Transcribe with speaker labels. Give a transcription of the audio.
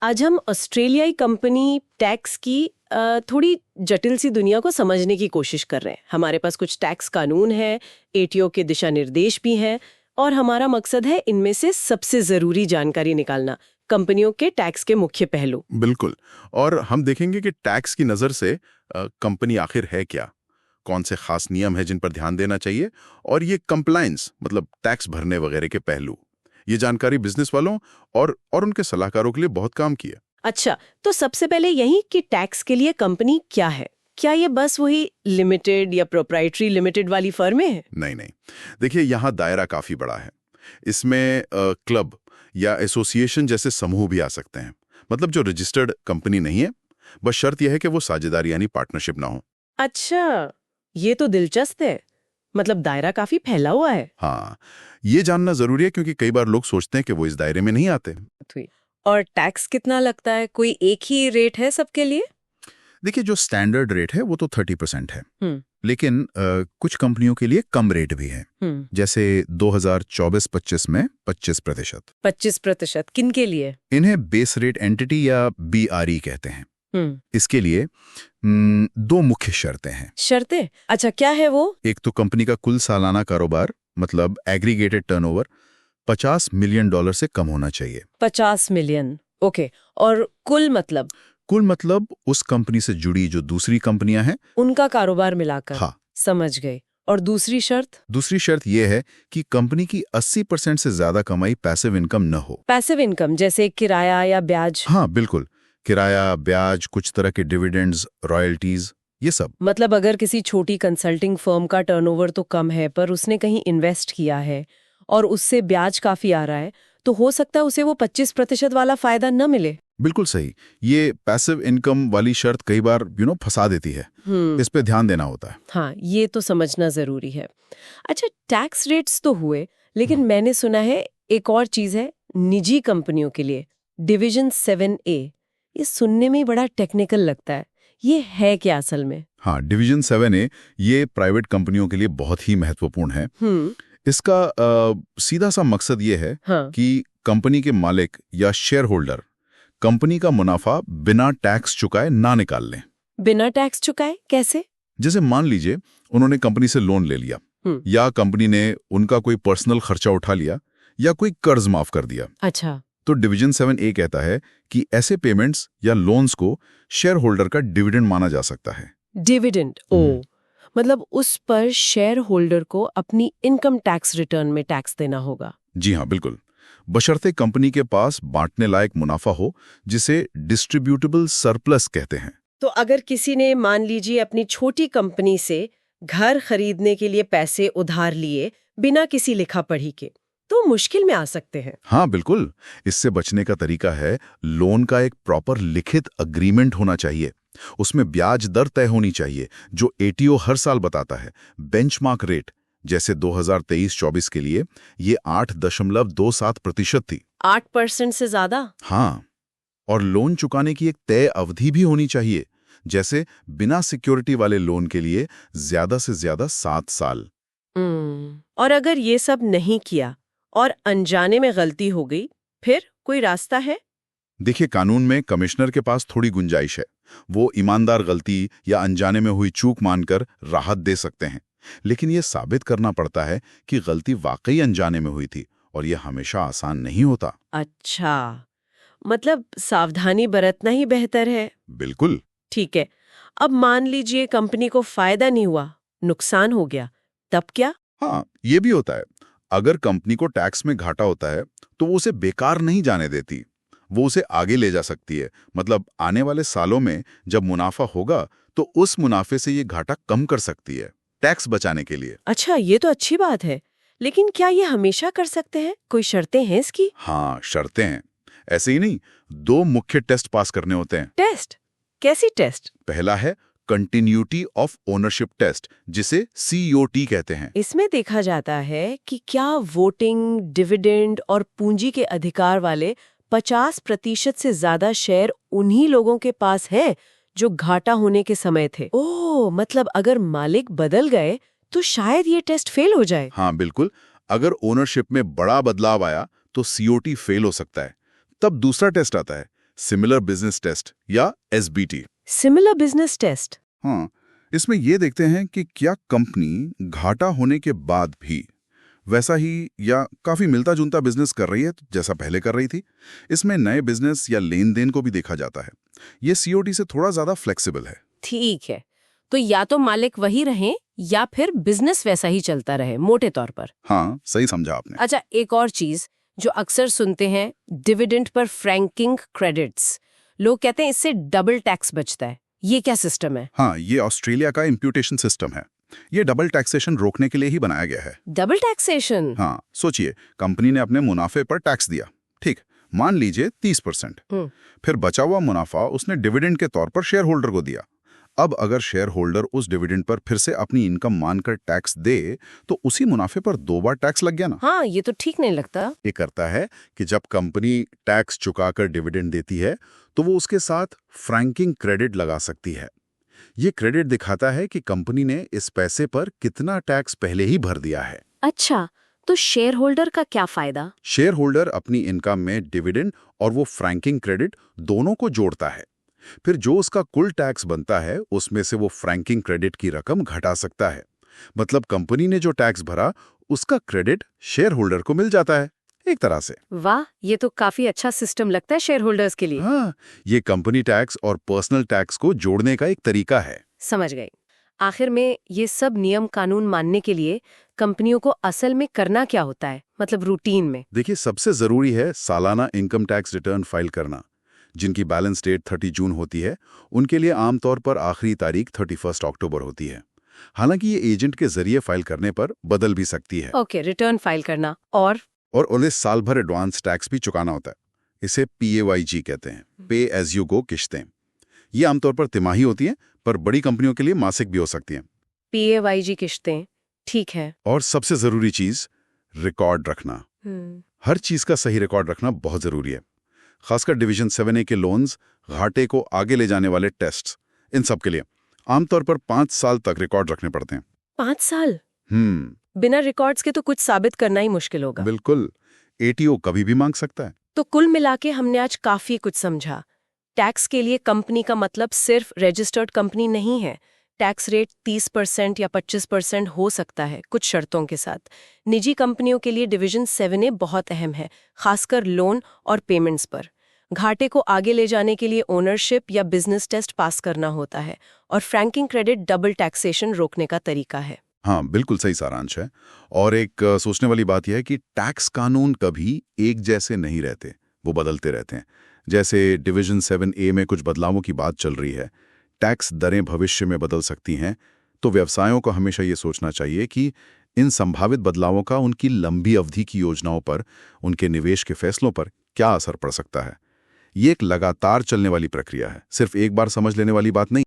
Speaker 1: आज हम ऑस्ट्रेलियाई कंपनी टैक्स की थोड़ी जटिल सी दुनिया को समझने की कोशिश कर रहे हैं। हमारे पास कुछ टैक्स कानून है, एटीओ के दिशा निर्देश भी हैं और हमारा मकसद है इनमें से सबसे जरूरी जानकारी निकालना, कंपनियों के टैक्स के मुख्य पहलू।
Speaker 2: बिल्कुल। और हम देखेंगे कि टैक्स की नज़र से कंपनी आखिर है क्या, कौन से खास नियम है जिन पर ध्यान देना चाहिए, और ये कंप्लायंस मतलब टैक्स भरने वगैरह के पहलू। ये जानकारी बिजनेस वालों और उनके सलाहकारों के लिए बहुत काम की है।
Speaker 1: अच्छा, तो सबसे पहले यही कि टैक्स के लिए कंपनी क्या है। क्या ये बस वही लिमिटेड या प्रोप्राइटरी लिमिटेड वाली फर्म है?
Speaker 2: नहीं नहीं, देखिए यहाँ दायरा काफी बड़ा है। इसमें क्लब या एसोसिएशन जैसे समूह भी आ सकते हैं, मतलब जो रजिस्टर्ड कंपनी नहीं है। बस शर्त यह है कि वो साझेदारी यानी पार्टनरशिप ना हो।
Speaker 1: अच्छा, ये तो दिलचस्प है। मतलब दायरा काफी फैला हुआ है।
Speaker 2: हाँ, ये जानना जरूरी है क्योंकि कई बार लोग सोचते हैं कि वो इस दायरे में नहीं आते।
Speaker 1: और टैक्स कितना लगता है? कोई एक ही रेट है सबके लिए?
Speaker 2: देखिए, जो स्टैंडर्ड रेट है वो तो 30% है, लेकिन कुछ कंपनियों के लिए कम रेट भी है। जैसे 2024-25 में 25%।
Speaker 1: 25% किन के लिए?
Speaker 2: इन्हें बेस रेट एंटिटी या BRE कहते हैं। इसके लिए 2 मुख्य शर्तें हैं।
Speaker 1: शर्तें? अच्छा, क्या है वो?
Speaker 2: एक तो कंपनी का कुल सालाना कारोबार मतलब एग्रीगेटेड टर्नओवर $50 मिलियन से कम होना चाहिए।
Speaker 1: 50 मिलियन, ओके। और कुल मतलब
Speaker 2: उस कंपनी से जुड़ी जो दूसरी कंपनियां हैं
Speaker 1: उनका कारोबार मिलाकर।
Speaker 2: हाँ,
Speaker 1: समझ गए। और दूसरी शर्त
Speaker 2: यह है कि कंपनी की 80% से ज्यादा कमाई पैसिव इनकम न हो।
Speaker 1: पैसिव इनकम जैसे किराया या ब्याज?
Speaker 2: हाँ बिल्कुल, किराया, ब्याज, कुछ तरह के डिविडेंड्स, रॉयल्टीज, ये सब।
Speaker 1: मतलब अगर किसी छोटी कंसल्टिंग फर्म का टर्नओवर तो कम है पर उसने कहीं इन्वेस्ट किया है और उससे ब्याज काफी आ रहा है, तो हो सकता है उसे वो 25% वाला फायदा न मिले।
Speaker 2: बिल्कुल सही। ये पैसिव इनकम वाली शर्त कई बार फंसा देती है। इस पे ध्यान देना होता है।
Speaker 1: हाँ, ये तो समझना जरूरी है। अच्छा, टैक्स रेट्स तो हुए, लेकिन मैंने सुना है एक और चीज है निजी कंपनियों के लिए, डिवीजन 7A। ये सुनने में बड़ा टेक्निकल लगता है, ये है क्या असल में?
Speaker 2: हाँ, डिवीजन 7A ये प्राइवेट कंपनियों के लिए बहुत ही महत्वपूर्ण है। इसका सीधा सा मकसद ये है कि कंपनी के मालिक या शेयर होल्डर कंपनी का मुनाफा बिना टैक्स चुकाए ना निकाल लें।
Speaker 1: बिना टैक्स चुकाए कैसे?
Speaker 2: जैसे मान लीजिए उन्होंने कंपनी से लोन ले लिया, या कंपनी ने उनका कोई पर्सनल खर्चा उठा लिया, या कोई कर्ज माफ कर दिया।
Speaker 1: अच्छा,
Speaker 2: तो डिवीजन 7A कहता है कि ऐसे पेमेंट्स या लोन्स को शेयर होल्डर का डिविडेंड माना जा सकता है।
Speaker 1: डिविडेंड? ओ, मतलब उस पर शेयर होल्डर को अपनी इनकम टैक्स रिटर्न में टैक्स देना होगा।
Speaker 2: जी हाँ, बिल्कुल, बशर्ते कंपनी के पास बांटने लायक मुनाफा हो, जिसे डिस्ट्रीब्यूटेबल सरप्लस कहते हैं।
Speaker 1: तो अगर किसी ने मान लीजिए अपनी छोटी कंपनी से घर खरीदने के लिए पैसे उधार लिए बिना किसी लिखा पढ़ी के, तो मुश्किल में आ सकते हैं।
Speaker 2: हाँ बिल्कुल, इससे बचने का तरीका है लोन का एक प्रॉपर लिखित अग्रीमेंट होना चाहिए। उसमें ब्याज दर तय होनी चाहिए जो एटीओ हर साल बताता है। बेंचमार्क रेट जैसे 2023-24 के लिए ये 8.27% थी।
Speaker 1: 8% से ज्यादा?
Speaker 2: हाँ, और लोन चुकाने की एक तय अवधि भी होनी चाहिए, जैसे बिना सिक्योरिटी वाले लोन के लिए ज्यादा से ज्यादा 7 साल।
Speaker 1: और अगर ये सब नहीं किया और अनजाने में गलती हो गई, फिर कोई रास्ता है?
Speaker 2: देखिए, कानून में कमिश्नर के पास थोड़ी गुंजाइश है। वो ईमानदार गलती या अनजाने में हुई चूक मानकर राहत दे सकते हैं, लेकिन ये साबित करना पड़ता है कि गलती वाकई अनजाने में हुई थी, और ये हमेशा आसान नहीं होता।
Speaker 1: अच्छा, मतलब सावधानी बरतना ही बेहतर है।
Speaker 2: बिल्कुल।
Speaker 1: ठीक है। अब मान लीजिए कंपनी को फायदा नहीं हुआ, नुकसान हो गया, तब क्या?
Speaker 2: हाँ, ये भी होता है। अगर कंपनी को टैक्स में घाटा होता है तो वो उसे बेकार नहीं जाने देती, वो उसे आगे ले जा सकती है। मतलब आने वाले सालों में जब मुनाफा होगा तो उस मुनाफे से ये घाटा कम कर सकती है, टैक्स बचाने के लिए।
Speaker 1: अच्छा, ये तो अच्छी बात है, लेकिन क्या ये हमेशा कर सकते हैं? कोई शर्तें हैं इसकी?
Speaker 2: हाँ, शर्तें हैं। ऐसे ही नहीं, 2 मुख्य टेस्ट पास करने होते हैं।
Speaker 1: टेस्ट? कैसी टेस्ट?
Speaker 2: पहला है कंटिन्यूटी ऑफ ओनरशिप टेस्ट, जिसे COT कहते हैं।
Speaker 1: इसमें देखा जाता है कि क्या वोटिंग, डिविडेंड और पूंजी के अधिकार वाले 50% से ज्यादा शेयर उन्हीं लोगों के पास है जो घाटा होने के समय थे। ओह, मतलब अगर मालिक बदल गए तो शायद ये टेस्ट फेल हो जाए।
Speaker 2: हाँ बिल्कुल, अगर ओनरशिप में बड़ा बदलाव आया तो COT फेल हो सकता है। तब दूसरा टेस्ट आता है, सिमिलर बिजनेस टेस्ट या SBT।
Speaker 1: Similar business test.
Speaker 2: हाँ, इसमें ये देखते हैं कि क्या कंपनी घाटा होने के बाद भी वैसा ही या काफी मिलता जुलता बिजनेस कर रही है जैसा पहले कर रही थी। इसमें नए बिजनेस या लेन देन को भी देखा जाता है। ये COT से थोड़ा ज्यादा फ्लेक्सिबल है।
Speaker 1: ठीक है, तो या तो मालिक वही रहें या फिर बिजनेस वैसा ही चलता रहे, मोटे तौर पर।
Speaker 2: हाँ, सही समझा आपने।
Speaker 1: अच्छा, एक और चीज जो अक्सर सुनते हैं, डिविडेंड पर फ्रैंकिंग क्रेडिट्स। लोग कहते हैं इससे डबल टैक्स बचता है। ये क्या सिस्टम है?
Speaker 2: हाँ, ये ऑस्ट्रेलिया का इम्प्यूटेशन सिस्टम है। ये डबल टैक्सेशन रोकने के लिए ही बनाया गया है।
Speaker 1: Double taxation?
Speaker 2: हाँ, सोचिए, कंपनी ने अपने मुनाफे पर टैक्स दिया, ठीक, मान लीजिए 30%। फिर बचा हुआ मुनाफा उसने डिविडेंड के तौर पर शेयर होल्डर को दिया। अब अगर शेयर होल्डर उस डिविडेंड पर फिर से अपनी इनकम मानकर टैक्स दे, तो उसी मुनाफे पर 2 बार टैक्स लग गया ना।
Speaker 1: हाँ, ये तो ठीक नहीं लगता।
Speaker 2: ये करता है कि जब कंपनी टैक्स चुकाकर डिविडेंड देती है, तो वो उसके साथ फ्रैंकिंग क्रेडिट लगा सकती है। ये क्रेडिट दिखाता है कि कंपनी ने इस पैसे पर कितना टैक्स पहले ही भर दिया है।
Speaker 1: अच्छा, तो शेयर होल्डर का क्या फायदा?
Speaker 2: शेयर होल्डर अपनी इनकम में डिविडेंड और वो फ्रैंकिंग क्रेडिट दोनों को जोड़ता है। फिर जो उसका कुल टैक्स बनता है, उसमें से वो फ्रैंकिंग क्रेडिट की रकम घटा सकता है। मतलब कंपनी ने जो टैक्स भरा, उसका क्रेडिट शेयर होल्डर को मिल जाता है, एक तरह से।
Speaker 1: वाह, ये तो काफी अच्छा सिस्टम लगता है शेयर होल्डर्स के लिए।
Speaker 2: हाँ, ये कंपनी टैक्स और पर्सनल टैक्स को जोड़ने का एक तरीका है।
Speaker 1: समझ गई। आखिर में ये सब नियम कानून मानने के लिए कंपनियों को असल में करना क्या होता है, मतलब रूटीन में?
Speaker 2: देखिए, सबसे जरूरी है सालाना इनकम टैक्स रिटर्न फाइल करना। जिनकी बैलेंस डेट 30 जून होती है, उनके लिए आमतौर पर आखिरी तारीख 31 अक्टूबर होती है। हालांकि ये एजेंट के जरिए फाइल करने पर बदल भी सकती है।
Speaker 1: ओके, रिटर्न फाइल करना और
Speaker 2: उन्हें साल भर एडवांस टैक्स भी चुकाना होता है। इसे PAYG कहते हैं, पे एज यू गो किश्तें। ये आमतौर पर तिमाही होती हैं, पर बड़ी कंपनियों के लिए मासिक भी हो सकती हैं।
Speaker 1: PAYG किश्तें, ठीक है।
Speaker 2: और सबसे जरूरी चीज, रिकॉर्ड रखना। हर चीज का सही रिकॉर्ड रखना बहुत जरूरी है। खासकर डिवीजन 7A के लोन्स, घाटे को आगे ले जाने वाले टेस्ट्स, इन सब के लिए आमतौर पर 5 साल तक रिकॉर्ड रखने पड़ते हैं।
Speaker 1: 5 साल? बिना रिकॉर्ड्स के तो कुछ साबित करना ही मुश्किल होगा।
Speaker 2: बिल्कुल, ATO कभी भी मांग सकता है।
Speaker 1: तो कुल मिलाके हमने आज काफी कुछ समझा। टैक्स के लिए कंपनी का मतलब सिर्फ रजिस्टर्ड कंपनी नहीं है। टैक्स रेट 30% या 25% हो सकता है कुछ शर्तों के साथ। निजी कंपनियों के लिए डिवीजन 7A बहुत अहम है, खासकर लोन और पेमेंट्स पर। घाटे को आगे ले जाने के लिए ओनरशिप या बिजनेस टेस्ट पास करना होता है, और फ्रैंकिंग क्रेडिट डबल टैक्सेशन रोकने का तरीका है।
Speaker 2: हाँ, बिल्कुल सही सारांश है। और एक सोचने वाली बात यह है कि टैक्स कानून कभी एक जैसे नहीं रहते, वो बदलते रहते हैं। जैसे डिवीजन 7A में कुछ बदलावों की बात चल रही है, टैक्स दरें भविष्य में बदल सकती हैं, तो व्यवसायों को हमेशा ये सोचना चाहिए कि इन संभावित बदलावों का उनकी लंबी अवधि की योजनाओं पर, उनके निवेश के फैसलों पर क्या असर पड़ सकता है। ये एक लगातार चलने वाली प्रक्रिया है, सिर्फ एक बार समझ लेने वाली बात नहीं।